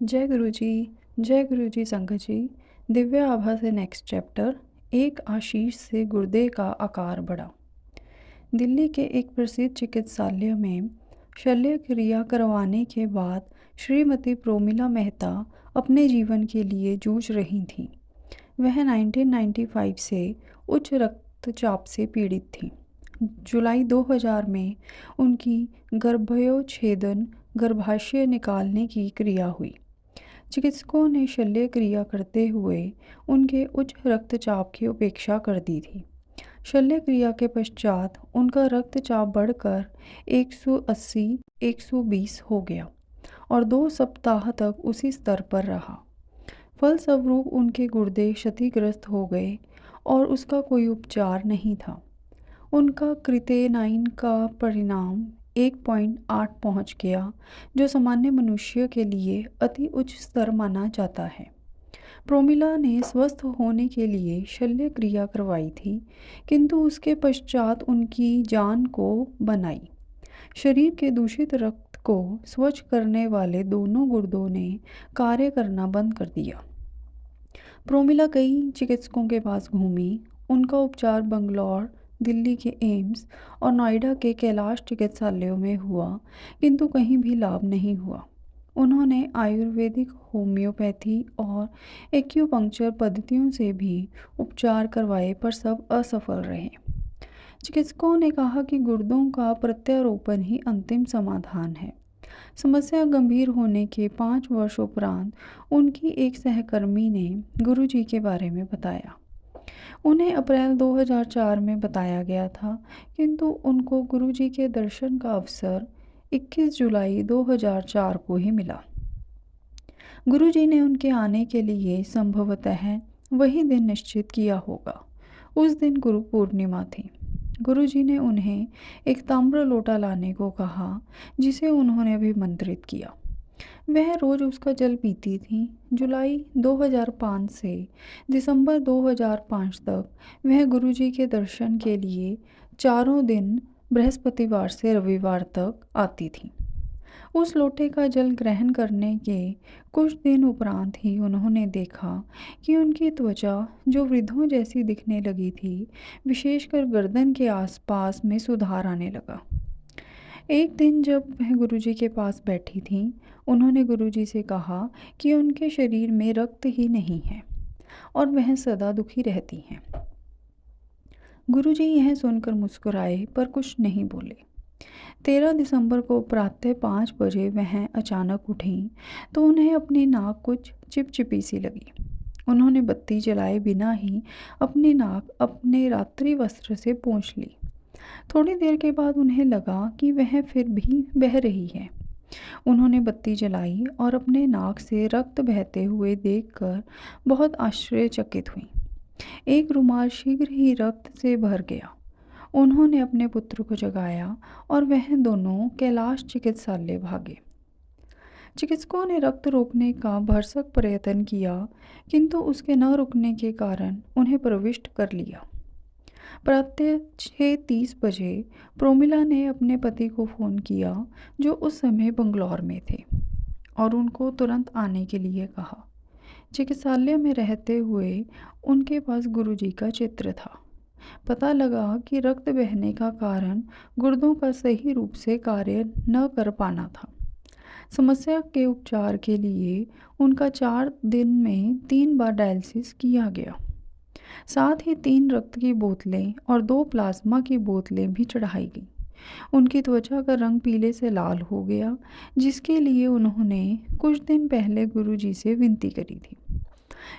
जय गुरु जी संगत जी। दिव्य आभा से नेक्स्ट चैप्टर। एक आशीष से गुर्दे का आकार बढ़ा। दिल्ली के एक प्रसिद्ध चिकित्सालय में शल्य क्रिया करवाने के बाद श्रीमती प्रोमिला मेहता अपने जीवन के लिए जूझ रही थीं। वह 1995 से उच्च रक्तचाप से पीड़ित थीं। जुलाई 2000 में उनकी गर्भयोच्छेदन गर्भाशय निकालने की क्रिया हुई। चिकित्सकों ने शल्य क्रिया करते हुए उनके उच्च रक्तचाप की उपेक्षा कर दी थी। शल्य क्रिया के पश्चात उनका रक्तचाप बढ़कर 180-120 हो गया और 2 सप्ताह तक उसी स्तर पर रहा। फलस्वरूप उनके गुर्दे क्षतिग्रस्त हो गए और उसका कोई उपचार नहीं था। उनका क्रिएटिनिन का परिणाम 1.8 पहुंच गया, जो सामान्य मनुष्य के लिए अति उच्च स्तर माना जाता है। प्रोमिला ने स्वस्थ होने के लिए शल्य क्रिया करवाई थी, किंतु उसके पश्चात उनकी जान को बनाई। शरीर के दूषित रक्त को स्वच्छ करने वाले दोनों गुर्दों ने कार्य करना बंद कर दिया। प्रोमिला कई चिकित्सकों के पास घूमी। उनका उपचार बंगलौर, दिल्ली के एम्स और नोएडा के कैलाश चिकित्सालयों में हुआ, किंतु कहीं भी लाभ नहीं हुआ। उन्होंने आयुर्वेदिक, होम्योपैथी और एक्यूपंक्चर पद्धतियों से भी उपचार करवाए, पर सब असफल रहे। चिकित्सकों ने कहा कि गुर्दों का प्रत्यारोपण ही अंतिम समाधान है। समस्या गंभीर होने के 5 वर्ष उपरांत उनकी एक सहकर्मी ने गुरुजी के बारे में बताया। उन्हें अप्रैल 2004 में बताया गया था, किंतु उनको गुरुजी के दर्शन का अवसर 21 जुलाई 2004 को ही मिला। गुरुजी ने उनके आने के लिए संभवतः वही दिन निश्चित किया होगा। उस दिन गुरु पूर्णिमा थी। गुरुजी ने उन्हें एक ताम्र लोटा लाने को कहा, जिसे उन्होंने अभिमंत्रित किया। वह रोज उसका जल पीती थी। जुलाई 2005 से दिसंबर 2005 तक वह गुरुजी के दर्शन के लिए चारों दिन बृहस्पतिवार से रविवार तक आती थी। उस लोटे का जल ग्रहण करने के कुछ दिन उपरांत ही उन्होंने देखा कि उनकी त्वचा, जो वृद्धों जैसी दिखने लगी थी, विशेषकर गर्दन के आसपास में सुधार आने लगा। एक दिन जब वह गुरुजी के पास बैठी थीं, उन्होंने गुरुजी से कहा कि उनके शरीर में रक्त ही नहीं है और वह सदा दुखी रहती हैं। गुरुजी यह सुनकर मुस्कुराए, पर कुछ नहीं बोले। 13 दिसंबर को प्रातः 5 बजे वह अचानक उठीं तो उन्हें अपनी नाक कुछ चिपचिपी सी लगी। उन्होंने बत्ती जलाए बिना ही अपनी नाक अपने रात्रि वस्त्र से पोंछ ली। थोड़ी देर के बाद उन्हें लगा कि वह फिर भी बह रही है। उन्होंने बत्ती जलाई और अपने नाक से रक्त बहते हुए देखकर बहुत आश्चर्यचकित हुई। एक रुमाल शीघ्र ही रक्त से भर गया। उन्होंने अपने पुत्र को जगाया और वह दोनों कैलाश चिकित्सालय भागे। चिकित्सकों ने रक्त रोकने का भरसक प्रयत्न किया, किंतु उसके न रुकने के कारण उन्हें प्रविष्ट कर लिया। प्रातः 6:30 बजे प्रोमिला ने अपने पति को फ़ोन किया, जो उस समय बंगलौर में थे, और उनको तुरंत आने के लिए कहा। चिकित्सालय में रहते हुए उनके पास गुरुजी का चित्र था। पता लगा कि रक्त बहने का कारण गुर्दों का सही रूप से कार्य न कर पाना था। समस्या के उपचार के लिए उनका 4 दिन में 3 बार डायलिसिस किया गया। साथ ही 3 रक्त की बोतलें और 2 प्लाज्मा की बोतलें भी चढ़ाई गईं। उनकी त्वचा का रंग पीले से लाल हो गया, जिसके लिए उन्होंने कुछ दिन पहले गुरुजी से विनती करी थी।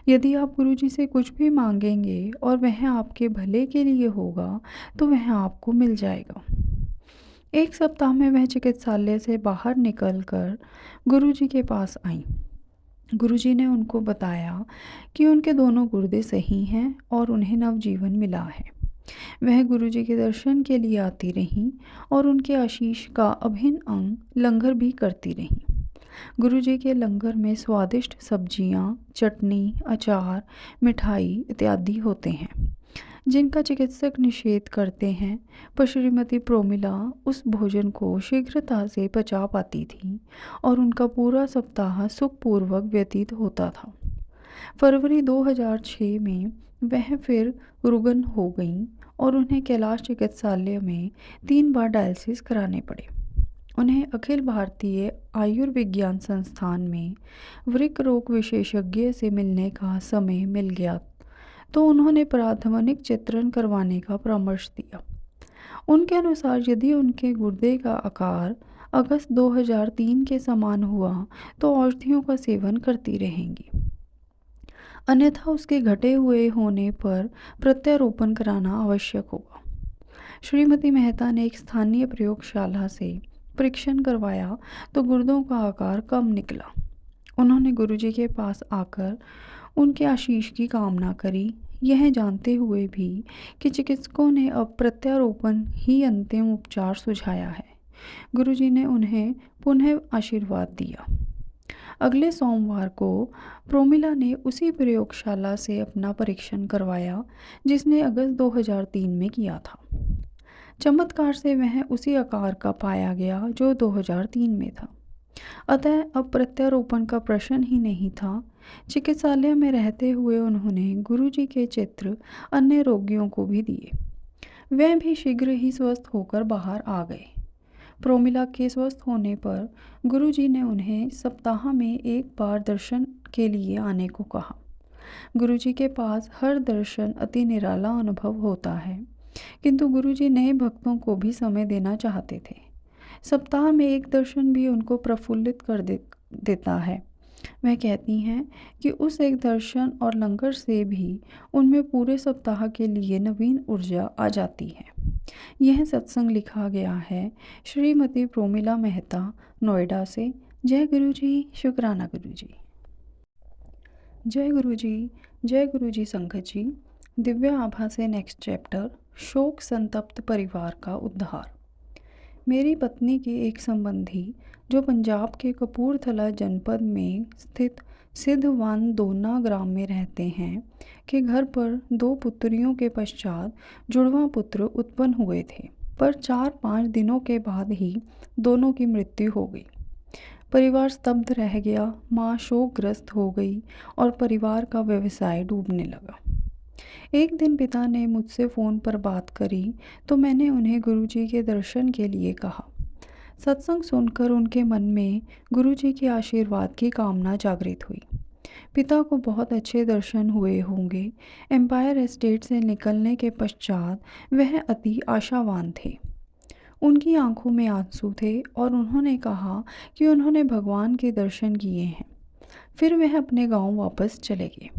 यदि आप गुरुजी से कुछ भी मांगेंगे और वह आपके भले के लिए होगा, तो वह आपको मिल जाएगा। 1 सप्ताह में वह चिकित्सालय से बाहर निकलकर गुरुजी के पास आईं। गुरुजी ने उनको बताया कि उनके दोनों गुर्दे सही हैं और उन्हें नवजीवन मिला है। वह गुरुजी के दर्शन के लिए आती रहीं और उनके आशीष का अभिन्न अंग लंगर भी करती रहीं। गुरुजी के लंगर में स्वादिष्ट सब्जियां, चटनी, अचार, मिठाई इत्यादि होते हैं, जिनका चिकित्सक निषेध करते हैं, पर श्रीमती प्रोमिला उस भोजन को शीघ्रता से पचा पाती थी और उनका पूरा सप्ताह सुखपूर्वक व्यतीत होता था। फरवरी 2006 में वह फिर रुग्ण हो गईं और उन्हें कैलाश चिकित्सालय में 3 बार डायलिसिस कराने पड़े। उन्हें अखिल भारतीय आयुर्विज्ञान संस्थान में वृक्क रोग विशेषज्ञ से मिलने का समय मिल गया, तो उन्होंने प्राथमिक चित्रण करवाने का परामर्श दिया। उनके अनुसार यदि उनके गुर्दे का आकार अगस्त 2003 के समान हुआ तो औषधियों का सेवन करती रहेंगी, अन्यथा उसके घटे हुए होने पर प्रत्यारोपण कराना आवश्यक होगा। श्रीमती मेहता ने एक स्थानीय प्रयोगशाला से परीक्षण करवाया तो गुर्दों का आकार कम निकला। उन्होंने गुरुजी के पास आकर उनके आशीष की कामना करी, यह जानते हुए भी कि चिकित्सकों ने अब प्रत्यारोपण ही अंतिम उपचार सुझाया है। गुरुजी ने उन्हें पुनः आशीर्वाद दिया। अगले सोमवार को प्रोमिला ने उसी प्रयोगशाला से अपना परीक्षण करवाया जिसने अगस्त 2003 में किया था। चमत्कार से वह उसी आकार का पाया गया जो 2003 में था। अतः अब प्रत्यारोपण का प्रश्न ही नहीं था। चिकित्सालय में रहते हुए उन्होंने गुरुजी के चित्र अन्य रोगियों को भी दिए। वह भी शीघ्र ही स्वस्थ होकर बाहर आ गए। प्रोमिला के स्वस्थ होने पर गुरुजी ने उन्हें सप्ताह में 1 बार दर्शन के लिए आने को कहा। गुरुजी के पास हर दर्शन अति निराला अनुभव होता है, किंतु गुरुजी नए भक्तों को भी समय देना चाहते थे। सप्ताह में 1 दर्शन भी उनको प्रफुल्लित कर देता है। वह कहती हैं कि उस एक दर्शन और लंगर से भी उनमें पूरे सप्ताह के लिए नवीन ऊर्जा आ जाती है। यह सत्संग लिखा गया है श्रीमती प्रोमिला मेहता, नोएडा से। जय गुरुजी, शुक्राना गुरुजी। जय गुरुजी, जय गुरुजी संगत जी। दिव्य आभा से नेक्स्ट चैप्टर, शोक संतप्त परिवार का उद्धार। मेरी पत्नी के एक संबंधी जो पंजाब के कपूरथला जनपद में स्थित सिद्धवान दोना ग्राम में रहते हैं, के घर पर 2 पुत्रियों के पश्चात जुड़वा पुत्र उत्पन्न हुए थे, पर 4-5 दिनों के बाद ही दोनों की मृत्यु हो गई। परिवार स्तब्ध रह गया, माँ शोकग्रस्त हो गई और परिवार का व्यवसाय डूबने लगा। एक दिन पिता ने मुझसे फ़ोन पर बात करी तो मैंने उन्हें गुरुजी के दर्शन के लिए कहा। सत्संग सुनकर उनके मन में गुरुजी के आशीर्वाद की कामना जागृत हुई। पिता को बहुत अच्छे दर्शन हुए होंगे। एम्पायर एस्टेट से निकलने के पश्चात वह अति आशावान थे। उनकी आंखों में आंसू थे और उन्होंने कहा कि उन्होंने भगवान के दर्शन किए हैं। फिर वह अपने गांव वापस चले गए।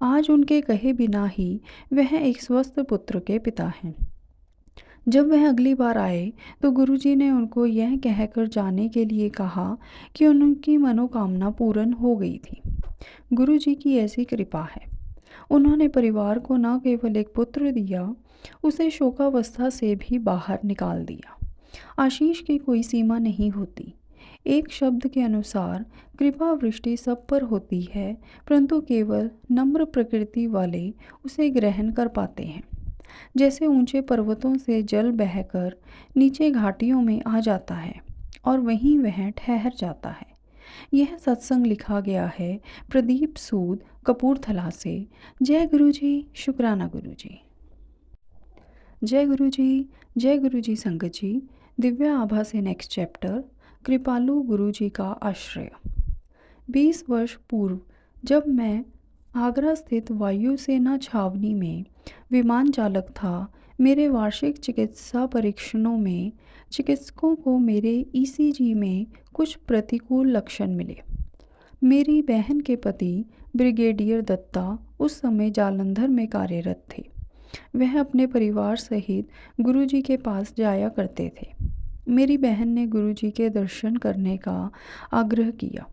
आज उनके कहे बिना ही वह एक स्वस्थ पुत्र के पिता हैं। जब वह अगली बार आए तो गुरुजी ने उनको यह कहकर जाने के लिए कहा कि उनकी मनोकामना पूर्ण हो गई थी। गुरुजी की ऐसी कृपा है। उन्होंने परिवार को न केवल एक पुत्र दिया, उसे शोकावस्था से भी बाहर निकाल दिया। आशीष की कोई सीमा नहीं होती। एक शब्द के अनुसार कृपा वृष्टि सब पर होती है, परंतु केवल नम्र प्रकृति वाले उसे ग्रहण कर पाते हैं। जैसे ऊंचे पर्वतों से जल बहकर नीचे घाटियों में आ जाता है और वहीं वह ठहर जाता है। यह सत्संग लिखा गया है प्रदीप सूद, कपूरथला से। जय गुरुजी, शुक्राना गुरुजी। जय गुरुजी, जय गुरुजी संगत जी। दिव्य आभा से नेक्स्ट चैप्टर, कृपालु गुरुजी का आश्रय। 20 वर्ष पूर्व जब मैं आगरा स्थित वायुसेना छावनी में विमान चालक था, मेरे वार्षिक चिकित्सा परीक्षणों में चिकित्सकों को मेरे ईसीजी में कुछ प्रतिकूल लक्षण मिले। मेरी बहन के पति ब्रिगेडियर दत्ता उस समय जालंधर में कार्यरत थे। वह अपने परिवार सहित गुरुजी के पास जाया करते थे। मेरी बहन ने गुरुजी के दर्शन करने का आग्रह किया।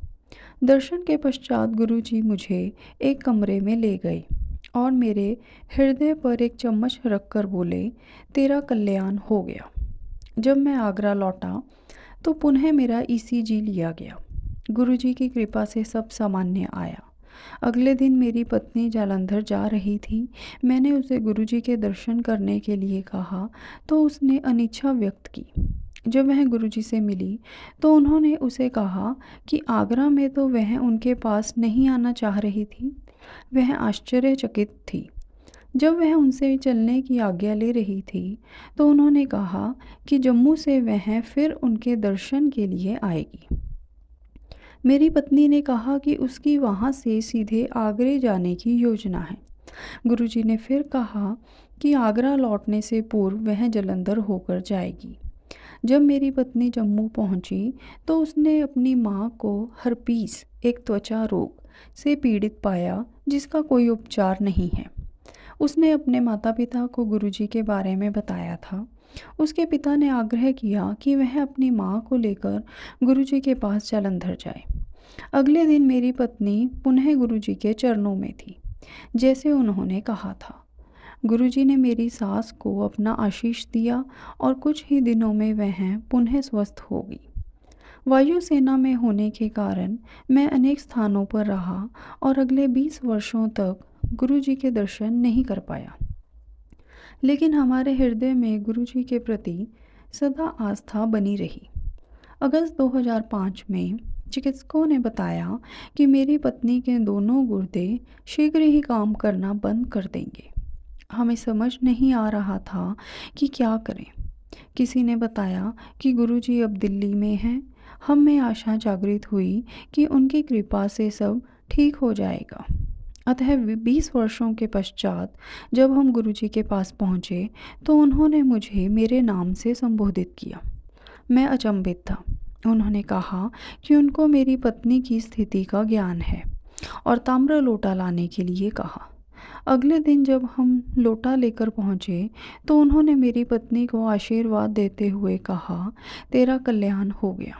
दर्शन के पश्चात गुरुजी मुझे एक कमरे में ले गए और मेरे हृदय पर एक चम्मच रखकर बोले, तेरा कल्याण हो गया। जब मैं आगरा लौटा तो पुनः मेरा ईसीजी लिया गया। गुरुजी की कृपा से सब सामान्य आया। अगले दिन मेरी पत्नी जालंधर जा रही थी। मैंने उसे गुरुजी के दर्शन करने के लिए कहा तो उसने अनिच्छा व्यक्त की। जब वह गुरुजी से मिली तो उन्होंने उसे कहा कि आगरा में तो वह उनके पास नहीं आना चाह रही थी। वह आश्चर्यचकित थी। जब वह उनसे चलने की आज्ञा ले रही थी तो उन्होंने कहा कि जम्मू से वह फिर उनके दर्शन के लिए आएगी। मेरी पत्नी ने कहा कि उसकी वहाँ से सीधे आगरे जाने की योजना है। गुरुजी ने फिर कहा कि आगरा लौटने से पूर्व वह जालंधर होकर जाएगी। जब मेरी पत्नी जम्मू पहुंची तो उसने अपनी माँ को हर्पीस, एक त्वचा रोग से पीड़ित पाया जिसका कोई उपचार नहीं है। उसने अपने माता पिता को गुरुजी के बारे में बताया था। उसके पिता ने आग्रह किया कि वह अपनी माँ को लेकर गुरुजी के पास जालंधर जाए। अगले दिन मेरी पत्नी पुनः गुरुजी के चरणों में थी, जैसे उन्होंने कहा था। गुरुजी ने मेरी सास को अपना आशीष दिया और कुछ ही दिनों में वह पुनः स्वस्थ हो गई। वायुसेना में होने के कारण मैं अनेक स्थानों पर रहा और अगले 20 वर्षों तक गुरुजी के दर्शन नहीं कर पाया। लेकिन हमारे हृदय में गुरुजी के प्रति सदा आस्था बनी रही। अगस्त 2005 में चिकित्सकों ने बताया कि मेरी पत्नी के दोनों गुर्दे शीघ्र ही काम करना बंद कर देंगे। हमें समझ नहीं आ रहा था कि क्या करें। किसी ने बताया कि गुरुजी अब दिल्ली में हैं। हम में आशा जागृत हुई कि उनकी कृपा से सब ठीक हो जाएगा। अतः 20 वर्षों के पश्चात जब हम गुरुजी के पास पहुँचे तो उन्होंने मुझे मेरे नाम से संबोधित किया। मैं अचंभित था। उन्होंने कहा कि उनको मेरी पत्नी की स्थिति का ज्ञान है और ताम्र लोटा लाने के लिए कहा। अगले दिन जब हम लोटा लेकर पहुँचे तो उन्होंने मेरी पत्नी को आशीर्वाद देते हुए कहा, तेरा कल्याण हो गया।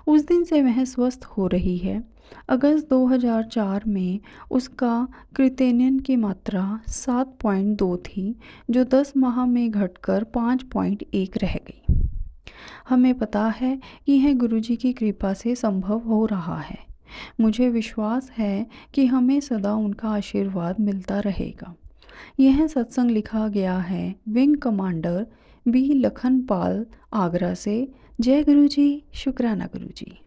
उस दिन से वह स्वस्थ हो रही है। अगस्त 2004 में उसका क्रिएटिनिन की मात्रा 7.2 थी, जो 10 माह में घटकर 5.1 रह गई। हमें पता है कि यह गुरुजी की कृपा से संभव हो रहा है। मुझे विश्वास है कि हमें सदा उनका आशीर्वाद मिलता रहेगा। यह सत्संग लिखा गया है wing commander B Lakhanpal, Agra से। जय गुरुजी, शुक्राना गुरुजी।